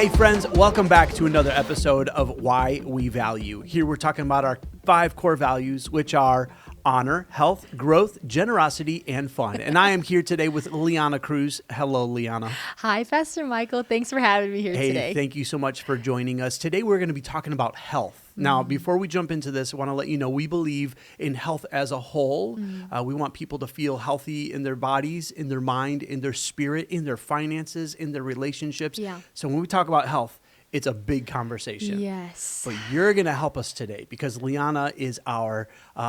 Hey friends, welcome back to another episode of Why We Value. Here we're talking about our 5 core values, which are honor, health, growth, generosity, and fun. And I am here today with Liana Cruz. Hello, Liana. Hi, Pastor Michael. Thanks for having me here today. Thank you so much for joining us. Today we're going to be talking about health. Now, before we jump into this, I want to let you know we believe in health as a whole. We want people to feel healthy in their bodies, in their mind, in their spirit, in their finances, in their relationships. Yeah. So when we talk about health, it's a big conversation. Yes. But you're going to help us today because Liana is our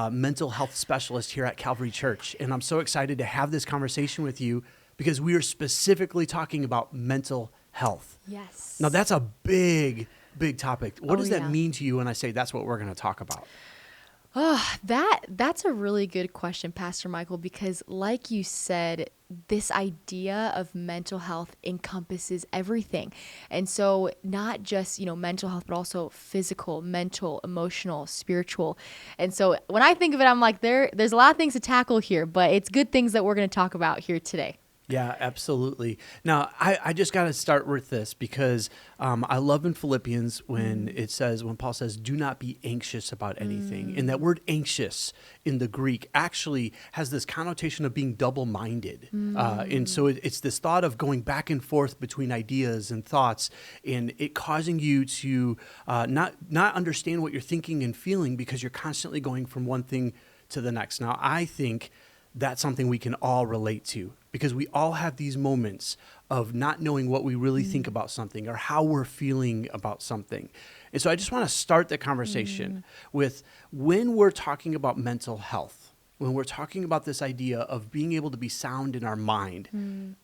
mental health specialist here at Calvary Church. And I'm so excited to have this conversation with you because we are specifically talking about mental health. Yes. Now, that's a big topic. What does that yeah. mean to you when I say that's what we're going to talk about? That's a really good question, Pastor Michael, because like you said, this idea of mental health encompasses everything. And so not just, mental health, but also physical, mental, emotional, spiritual. And so when I think of it, I'm like, there's a lot of things to tackle here, but it's good things that we're going to talk about here today. Yeah, absolutely. Now, I just got to start with this because I love in Philippians when Paul says, do not be anxious about anything. And that word anxious in the Greek actually has this connotation of being double-minded. And so it's this thought of going back and forth between ideas and thoughts and it causing you to not understand what you're thinking and feeling because you're constantly going from one thing to the next. Now, I think that's something we can all relate to because we all have these moments of not knowing what we really think about something or how we're feeling about something. And so I just want to start the conversation with when we're talking about mental health, when we're talking about this idea of being able to be sound in our mind,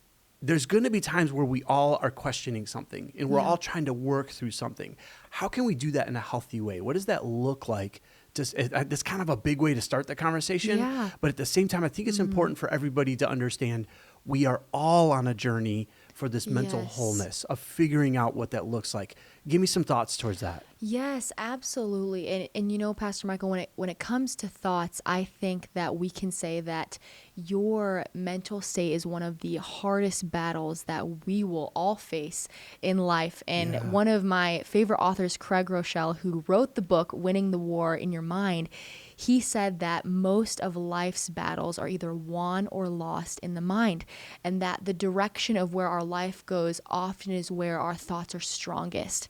there's going to be times where we all are questioning something and we're all trying to work through something. How can we do that in a healthy way? What does that look like? That's kind of a big way to start the conversation. Yeah. But at the same time, I think it's important for everybody to understand we are all on a journey for this mental wholeness of figuring out what that looks like. Give me some thoughts towards that. Yes, absolutely. And Pastor Michael, when it comes to thoughts, I think that we can say that your mental state is one of the hardest battles that we will all face in life. And one of my favorite authors, Craig Rochelle, who wrote the book, Winning the War in Your Mind, he said that most of life's battles are either won or lost in the mind, and that the direction of where our life goes often is where our thoughts are strongest.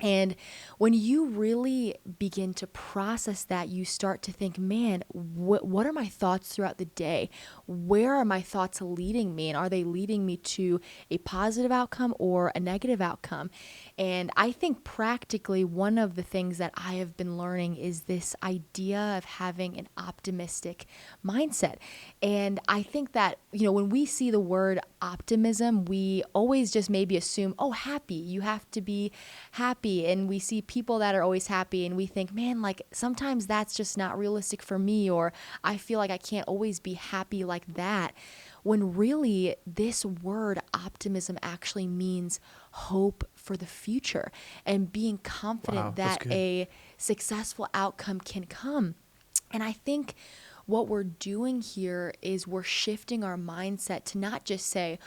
And when you really begin to process that, you start to think, man, what are my thoughts throughout the day? Where are my thoughts leading me? And are they leading me to a positive outcome or a negative outcome? And I think practically one of the things that I have been learning is this idea of having an optimistic mindset. And I think that, when we see the word optimism, we always just maybe assume, happy. You have to be happy. And we see people that are always happy and we think, man, like sometimes that's just not realistic for me, or I feel like I can't always be happy like that. When really this word optimism actually means hope for the future and being confident that a successful outcome can come. And I think what we're doing here is we're shifting our mindset to not just say,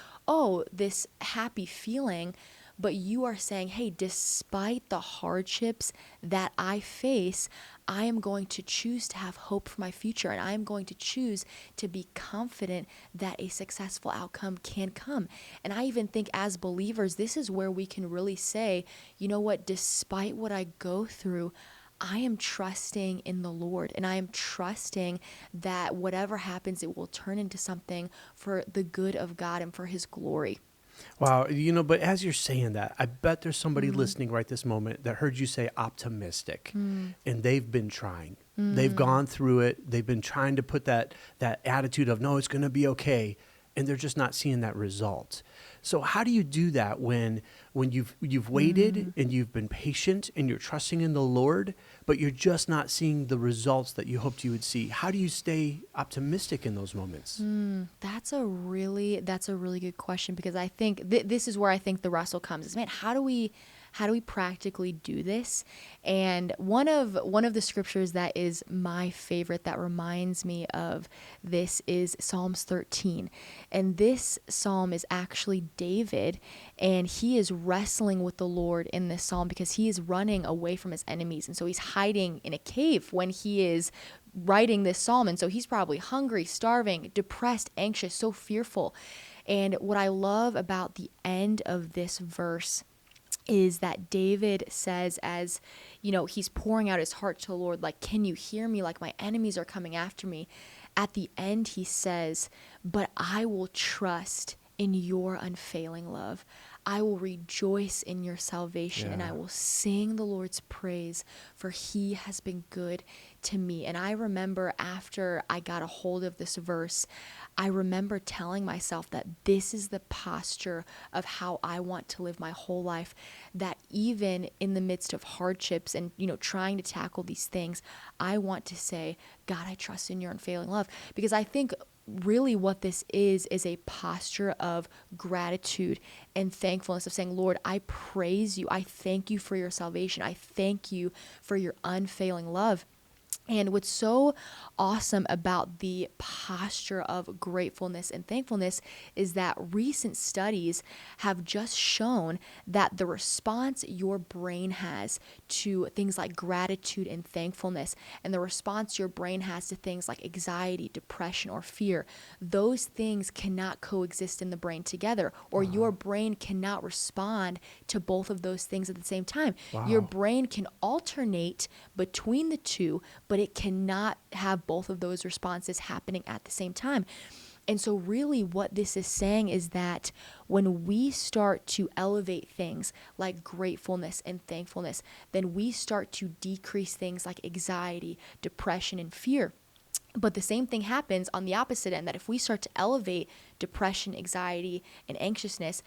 this happy feeling, but you are saying, hey, despite the hardships that I face, I am going to choose to have hope for my future, and I am going to choose to be confident that a successful outcome can come. And I even think as believers, this is where we can really say, you know what, despite what I go through, I am trusting in the Lord, and I am trusting that whatever happens, it will turn into something for the good of God and for His glory. Wow. But as you're saying that, I bet there's somebody listening right this moment that heard you say optimistic and they've been trying. They've gone through it. They've been trying to put that attitude of, no, it's going to be okay. And they're just not seeing that result. So how do you do that when you've waited and you've been patient and you're trusting in the Lord, but you're just not seeing the results that you hoped you would see? How do you stay optimistic in those moments? That's a really good question, because I think this is where I think the wrestle comes is, man, how do we how do we practically do this? And one of the scriptures that is my favorite that reminds me of this is Psalms 13. And this psalm is actually David, and he is wrestling with the Lord in this psalm because he is running away from his enemies. And so he's hiding in a cave when he is writing this psalm. And so he's probably hungry, starving, depressed, anxious, so fearful. And what I love about the end of this verse is that David says, as he's pouring out his heart to the Lord, like, can you hear me? Like, my enemies are coming after me. At the end, he says, but I will trust in your unfailing love. I will rejoice in your salvation, and I will sing the Lord's praise, for he has been good to me. And I remember after I got a hold of this verse, I remember telling myself that this is the posture of how I want to live my whole life, that even in the midst of hardships and, trying to tackle these things, I want to say, God, I trust in your unfailing love. Because I think really what this is a posture of gratitude and thankfulness, of saying, Lord, I praise you. I thank you for your salvation. I thank you for your unfailing love. And what's so awesome about the posture of gratefulness and thankfulness is that recent studies have just shown that the response your brain has to things like gratitude and thankfulness, and the response your brain has to things like anxiety, depression, or fear, those things cannot coexist in the brain together, or your brain cannot respond to both of those things at the same time. Your brain can alternate between the two, but it cannot have both of those responses happening at the same time. And so really what this is saying is that when we start to elevate things like gratefulness and thankfulness, then we start to decrease things like anxiety, depression, and fear. But the same thing happens on the opposite end, that if we start to elevate depression, anxiety, and anxiousness,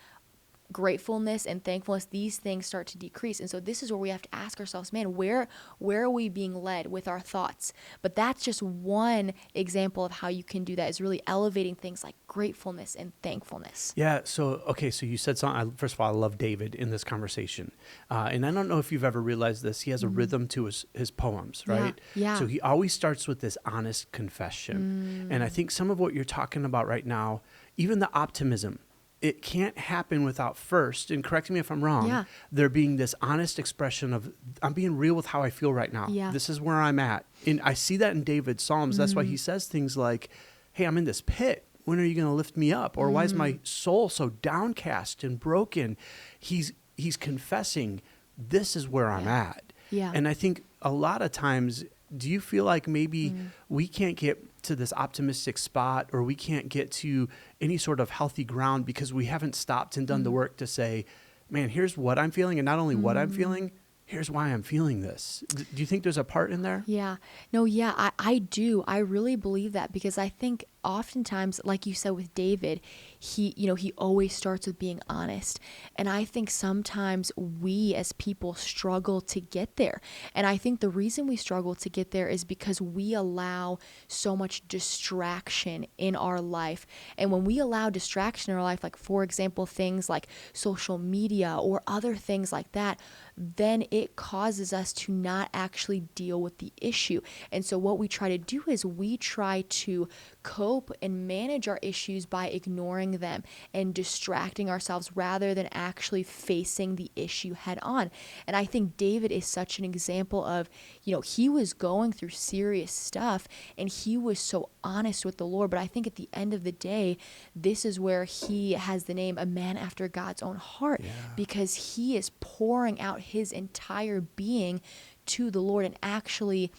gratefulness and thankfulness, these things start to decrease. And so this is where we have to ask ourselves, man, where are we being led with our thoughts? But that's just one example of how you can do that, is really elevating things like gratefulness and thankfulness. Yeah. So you said something. First of all, I love David in this conversation. And I don't know if you've ever realized this. He has a rhythm to his poems, right? Yeah. So he always starts with this honest confession. And I think some of what you're talking about right now, even the optimism, it can't happen without first, and correct me if I'm wrong, there being this honest expression of, I'm being real with how I feel right now. Yeah. This is where I'm at. And I see that in David's Psalms. That's why he says things like, hey, I'm in this pit. When are you going to lift me up? Or why is my soul so downcast and broken? He's confessing, this is where I'm at. Yeah. And I think a lot of times, do you feel like maybe we can't get to this optimistic spot, or we can't get to any sort of healthy ground because we haven't stopped and done the work to say, man, here's what I'm feeling, and not only what I'm feeling, here's why I'm feeling this. Do you think there's a part in there? Yeah. No, yeah, I do. I really believe that, because I think oftentimes, like you said with David, he always starts with being honest. And I think sometimes we as people struggle to get there. And I think the reason we struggle to get there is because we allow so much distraction in our life. And when we allow distraction in our life, like, for example, things like social media or other things like that, then it causes us to not actually deal with the issue. And so what we try to do is we try to cope and manage our issues by ignoring them and distracting ourselves rather than actually facing the issue head on. And I think David is such an example of, he was going through serious stuff and he was so honest with the Lord. But I think at the end of the day, this is where he has the name a man after God's own heart, because he is pouring out his entire being to the Lord and actually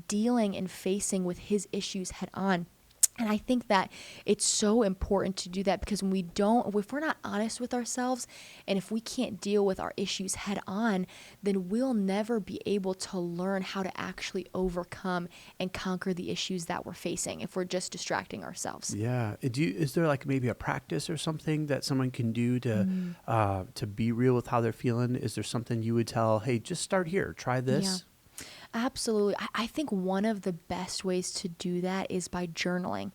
dealing and facing with his issues head on. And I think that it's so important to do that, because if we're not honest with ourselves, and if we can't deal with our issues head on, then we'll never be able to learn how to actually overcome and conquer the issues that we're facing if we're just distracting ourselves. Yeah. Is there like maybe a practice or something that someone can do to be real with how they're feeling? Is there something you would tell, hey, just start here, try this? Absolutely. I think one of the best ways to do that is by journaling.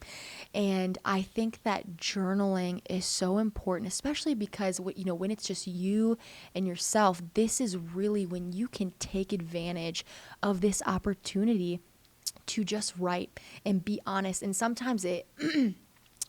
And I think that journaling is so important, especially because when it's just you and yourself, this is really when you can take advantage of this opportunity to just write and be honest. And sometimes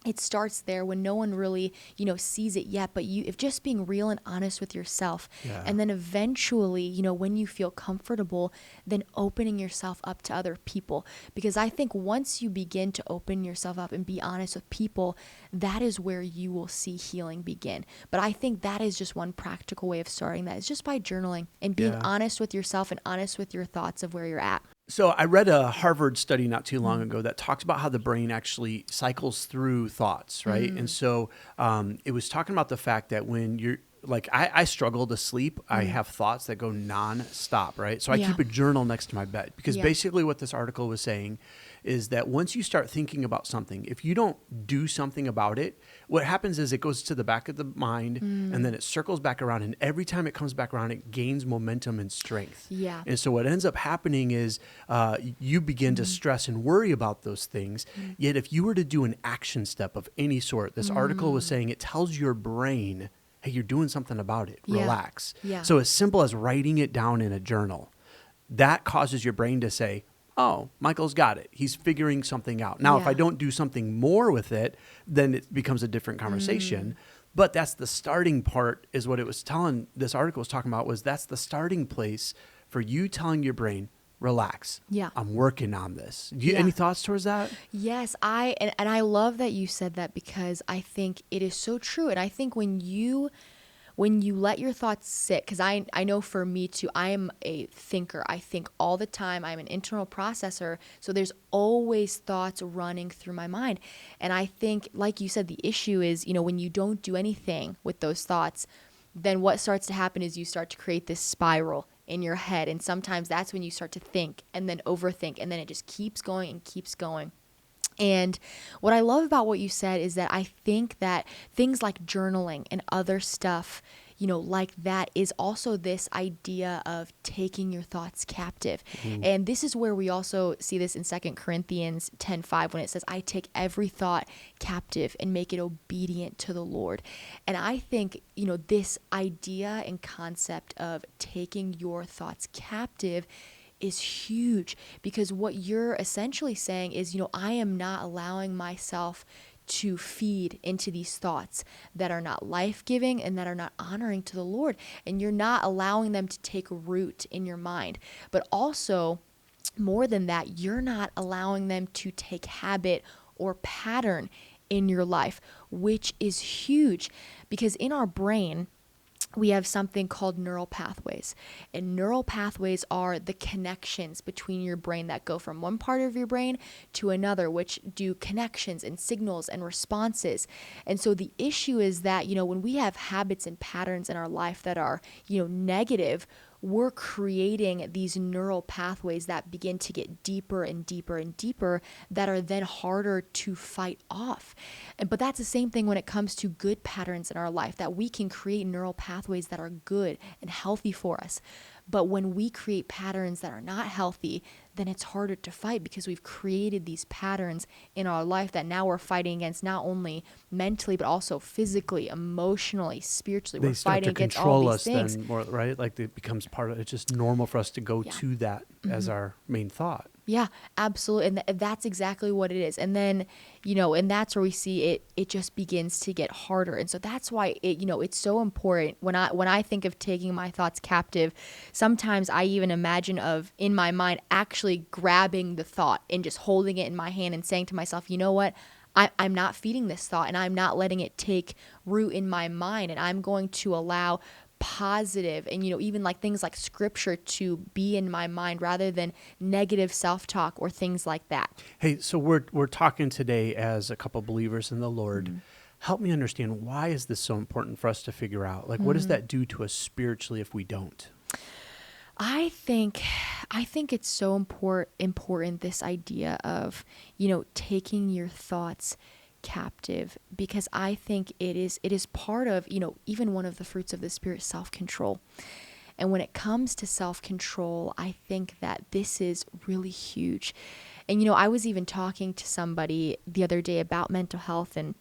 it starts there when no one really, sees it yet, but if just being real and honest with yourself, Yeah. and then eventually, when you feel comfortable, then opening yourself up to other people. Because I think once you begin to open yourself up and be honest with people, that is where you will see healing begin. But I think that is just one practical way of starting that, is just by journaling and being Yeah. honest with yourself and honest with your thoughts of where you're at. So I read a Harvard study not too long ago that talks about how the brain actually cycles through thoughts, right? And so it was talking about the fact that when you're like, I struggle to sleep. I have thoughts that go nonstop, right? So I Yeah. keep a journal next to my bed because Yeah. basically what this article was saying is that once you start thinking about something, if you don't do something about it, what happens is it goes to the back of the mind and then it circles back around. And every time it comes back around, it gains momentum and strength. Yeah. And so what ends up happening is you begin to stress and worry about those things. Yet if you were to do an action step of any sort, this article was saying it tells your brain, hey, you're doing something about it. Yeah. Relax. Yeah. So as simple as writing it down in a journal, that causes your brain to say, oh, Michael's got it. He's figuring something out. Now, if Yeah. I don't do something more with it, then it becomes a different conversation. But that's the starting part, is what it was telling, this article was talking about, was that's the starting place for you telling your brain, relax. Yeah. I'm working on this. Yeah. Any thoughts towards that? Yes, and I love that you said that, because I think it is so true. And I think when you let your thoughts sit, because I know for me too, I am a thinker. I think all the time. I'm an internal processor. So there's always thoughts running through my mind. And I think, like you said, the issue is, when you don't do anything with those thoughts, then what starts to happen is you start to create this spiral in your head. And sometimes that's when you start to think and then overthink, and then it just keeps going and keeps going. And what I love about what you said is that I think that things like journaling and other stuff, like that, is also this idea of taking your thoughts captive. And this is where we also see this in 2 Corinthians 10:5, when it says, I take every thought captive and make it obedient to the Lord. And I think, this idea and concept of taking your thoughts captive is huge, because what you're essentially saying is, I am not allowing myself to feed into these thoughts that are not life-giving and that are not honoring to the Lord. And you're not allowing them to take root in your mind. But also, more than that, you're not allowing them to take habit or pattern in your life, which is huge, because in our brain, we have something called neural pathways. And neural pathways are the connections between your brain that go from one part of your brain to another, which do connections and signals and responses. And so the issue is that, when we have habits and patterns in our life that are, negative, we're creating these neural pathways that begin to get deeper and deeper and deeper, that are then harder to fight off. But that's the same thing when it comes to good patterns in our life, that we can create neural pathways that are good and healthy for us. But when we create patterns that are not healthy, then it's harder to fight, because we've created these patterns in our life that now we're fighting against, not only mentally, but also physically, emotionally, spiritually. They We're start fighting to against all control these us things. then more, right? Like it becomes part of, it's just normal for us to go to that as our main thought. Yeah, absolutely. And that's exactly what it is. And then, and that's where we see it just begins to get harder. And so that's why it's so important when I think of taking my thoughts captive. Sometimes I even imagine in my mind actually grabbing the thought and just holding it in my hand and saying to myself, you know what? I'm not feeding this thought, and I'm not letting it take root in my mind, and I'm going to allow positive and even like things like scripture to be in my mind, rather than negative self-talk or things like that. Hey, so we're talking today as a couple believers in the Lord. Help me understand, why is this so important for us to figure out? Like, what does that do to us spiritually if we don't? I think it's so important, this idea of, taking your thoughts captive, because I think it is part of, even one of the fruits of the Spirit, self-control. And when it comes to self-control, I think that this is really huge. And, I was even talking to somebody the other day about mental health, and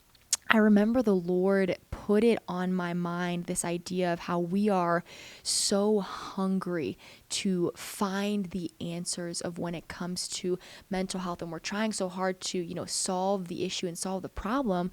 I remember the Lord put it on my mind, this idea of how we are so hungry to find the answers of when it comes to mental health. And we're trying so hard to, solve the issue and solve the problem.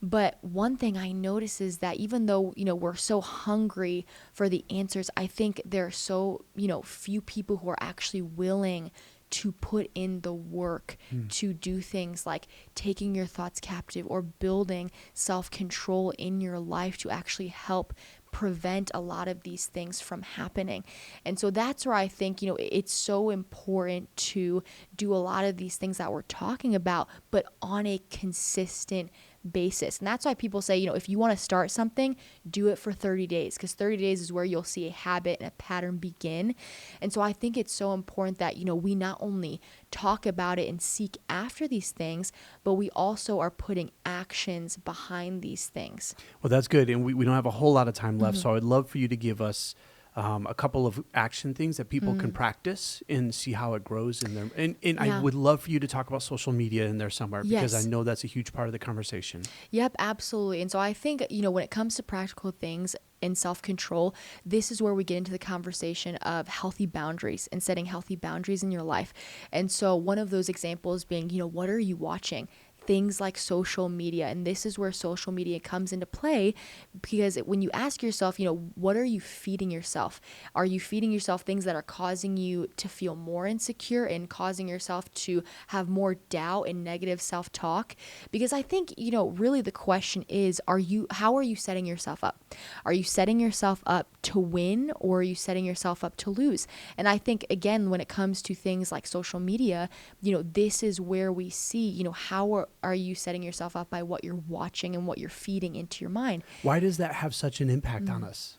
But one thing I notice is that even though, we're so hungry for the answers, I think there are so, few people who are actually willing to put in the work to do things like taking your thoughts captive or building self-control in your life to actually help prevent a lot of these things from happening. And so that's where I think, it's so important to do a lot of these things that we're talking about, but on a consistent basis. And that's why people say, if you want to start something, do it for 30 days, because 30 days is where you'll see a habit and a pattern begin. And so I think it's so important that, we not only talk about it and seek after these things, but we also are putting actions behind these things. Well, that's good. And we don't have a whole lot of time left. So I would love for you to give us a couple of action things that people can practice and see how it grows in them. And I would love for you to talk about social media in there somewhere, because I know that's a huge part of the conversation. Yep, absolutely. And so I think, when it comes to practical things in self-control, this is where we get into the conversation of healthy boundaries and setting healthy boundaries in your life. And so one of those examples being, what are you watching? Things like social media. And this is where social media comes into play, because when you ask yourself, what are you feeding yourself? Are you feeding yourself things that are causing you to feel more insecure and causing yourself to have more doubt and negative self-talk? Because I think, really the question is, how are you setting yourself up? Are you setting yourself up to win, or are you setting yourself up to lose? And I think, again, when it comes to things like social media, this is where we see, how are you setting yourself up by what you're watching and what you're feeding into your mind? Why does that have such an impact on us?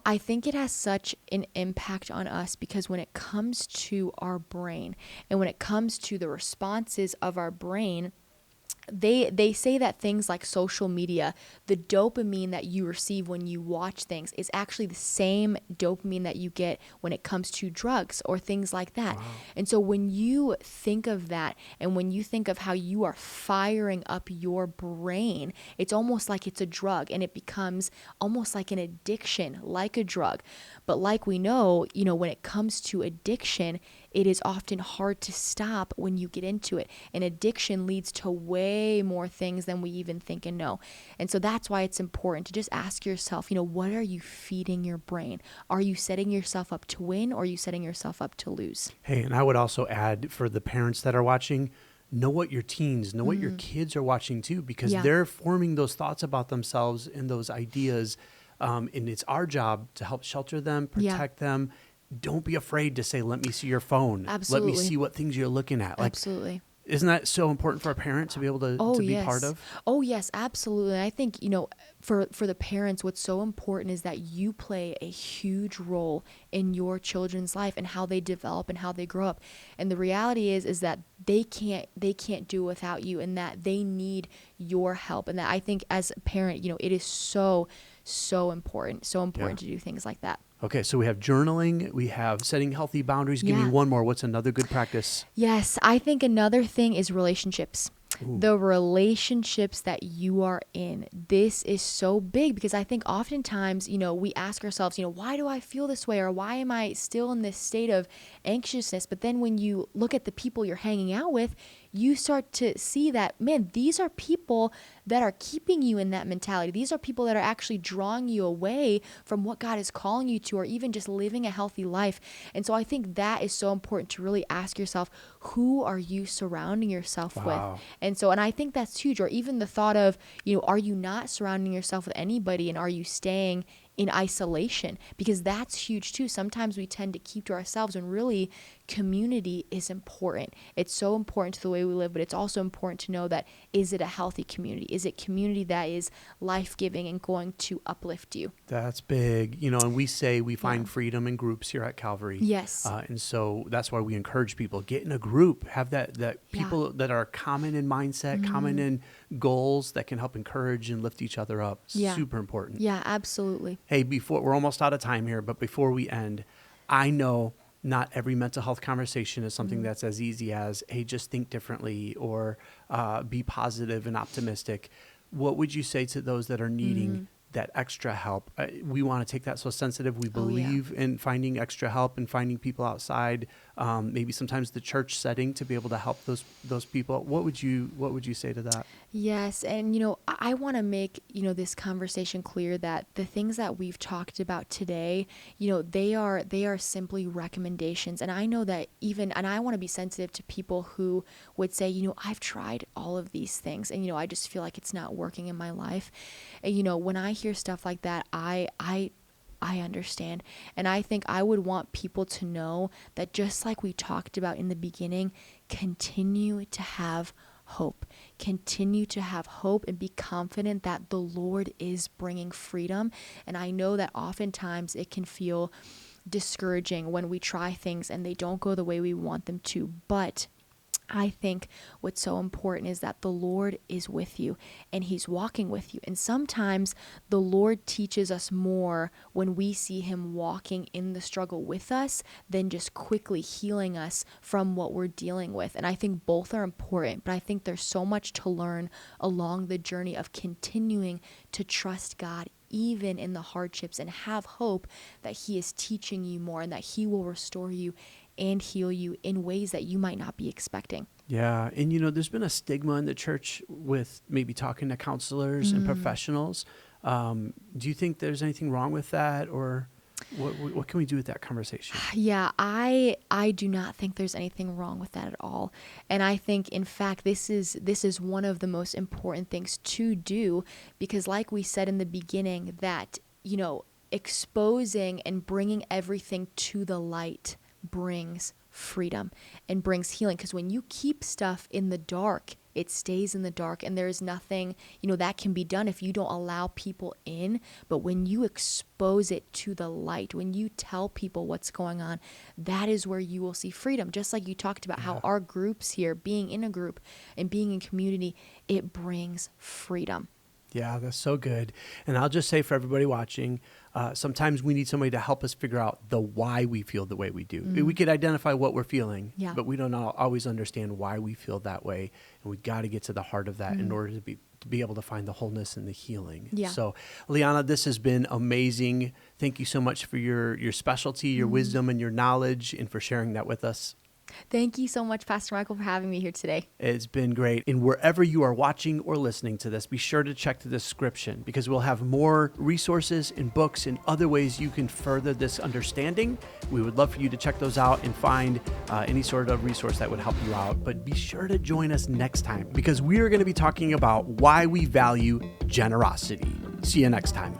I think it has such an impact on us because when it comes to our brain and when it comes to the responses of our brain, they say that things like social media, the dopamine that you receive when you watch things is actually the same dopamine that you get when it comes to drugs or things like that. Wow. And so when you think of that, and when you think of how you are firing up your brain, it's almost like it's a drug, and it becomes almost like an addiction, like a drug. But like we know, when it comes to addiction, it is often hard to stop when you get into it. And addiction leads to way more things than we even think and know. And so that's why it's important to just ask yourself, what are you feeding your brain? Are you setting yourself up to win, or are you setting yourself up to lose? Hey, and I would also add, for the parents that are watching, know what your teens, know what your kids are watching too, because they're forming those thoughts about themselves and those ideas. And it's our job to help shelter them, protect them. Don't be afraid to say, let me see your phone. Absolutely. Let me see what things you're looking at. Absolutely. Isn't that so important for a parent to be able to be part of? Oh, yes, absolutely. And I think, for the parents, what's so important is that you play a huge role in your children's life and how they develop and how they grow up. And the reality is that they can't do without you, and that they need your help. And that I think as a parent, it is so important to do things like that. Okay, so we have journaling, we have setting healthy boundaries. Give me one more. What's another good practice? Yes, I think another thing is relationships. Ooh. The relationships that you are in. This is so big, because I think oftentimes, we ask ourselves, why do I feel this way? Or why am I still in this state of anxiousness? But then when you look at the people you're hanging out with, you start to see that, man, these are people that are keeping you in that mentality. These are people that are actually drawing you away from what God is calling you to, or even just living a healthy life. And so I think that is so important to really ask yourself, who are you surrounding yourself with? And I think that's huge. Or even the thought of, are you not surrounding yourself with anybody, and are you staying in isolation? Because that's huge too. Sometimes we tend to keep to ourselves and really community is important. It's so important to the way we live, but it's also important to know that, is it a healthy community? Is it community that is life-giving and going to uplift you? That's big. And we say we find freedom in groups here at Calvary. Yes. And so that's why we encourage people, get in a group, have that people that are common in mindset, common in goals that can help encourage and lift each other up. Super important. Yeah, absolutely. Hey, we're almost out of time here, but before we end, I know not every mental health conversation is something that's as easy as, hey, just think differently or be positive and optimistic. What would you say to those that are needing that extra help? We want to take that so sensitive. We believe in finding extra help and finding people outside, maybe sometimes the church setting, to be able to help those people. What would you say to that? Yes. And, I want to make, this conversation clear that the things that we've talked about today, they are simply recommendations. And I know that and I want to be sensitive to people who would say, I've tried all of these things and, I just feel like it's not working in my life. And, when I hear stuff like that, I understand. And I think I would want people to know that, just like we talked about in the beginning, continue to have hope. Continue to have hope and be confident that the Lord is bringing freedom. And I know that oftentimes it can feel discouraging when we try things and they don't go the way we want them to. But I think what's so important is that the Lord is with you and he's walking with you. And sometimes the Lord teaches us more when we see him walking in the struggle with us than just quickly healing us from what we're dealing with. And I think both are important, but I think there's so much to learn along the journey of continuing to trust God even in the hardships and have hope that he is teaching you more and that he will restore you and heal you in ways that you might not be expecting. Yeah. And, there's been a stigma in the church with maybe talking to counselors and professionals. Do you think there's anything wrong with that, or what can we do with that conversation? Yeah, I do not think there's anything wrong with that at all. And I think, in fact, this is one of the most important things to do, because like we said in the beginning, that, exposing and bringing everything to the light brings freedom and brings healing. Because when you keep stuff in the dark, it stays in the dark, and there is nothing, that can be done if you don't allow people in. But when you expose it to the light, when you tell people what's going on, that is where you will see freedom. Just like you talked about how our groups here, being in a group and being in community, it brings freedom. Yeah, that's so good. And I'll just say for everybody watching, sometimes we need somebody to help us figure out the why we feel the way we do. We could identify what we're feeling, but we don't always understand why we feel that way. And we got to get to the heart of that in order to be able to find the wholeness and the healing. Yeah. So, Liana, this has been amazing. Thank you so much for your specialty, your wisdom, and your knowledge, and for sharing that with us. Thank you so much, Pastor Michael, for having me here today. It's been great. And wherever you are watching or listening to this, be sure to check the description, because we'll have more resources and books and other ways you can further this understanding. We would love for you to check those out and find any sort of resource that would help you out. But be sure to join us next time, because we are going to be talking about why we value generosity. See you next time.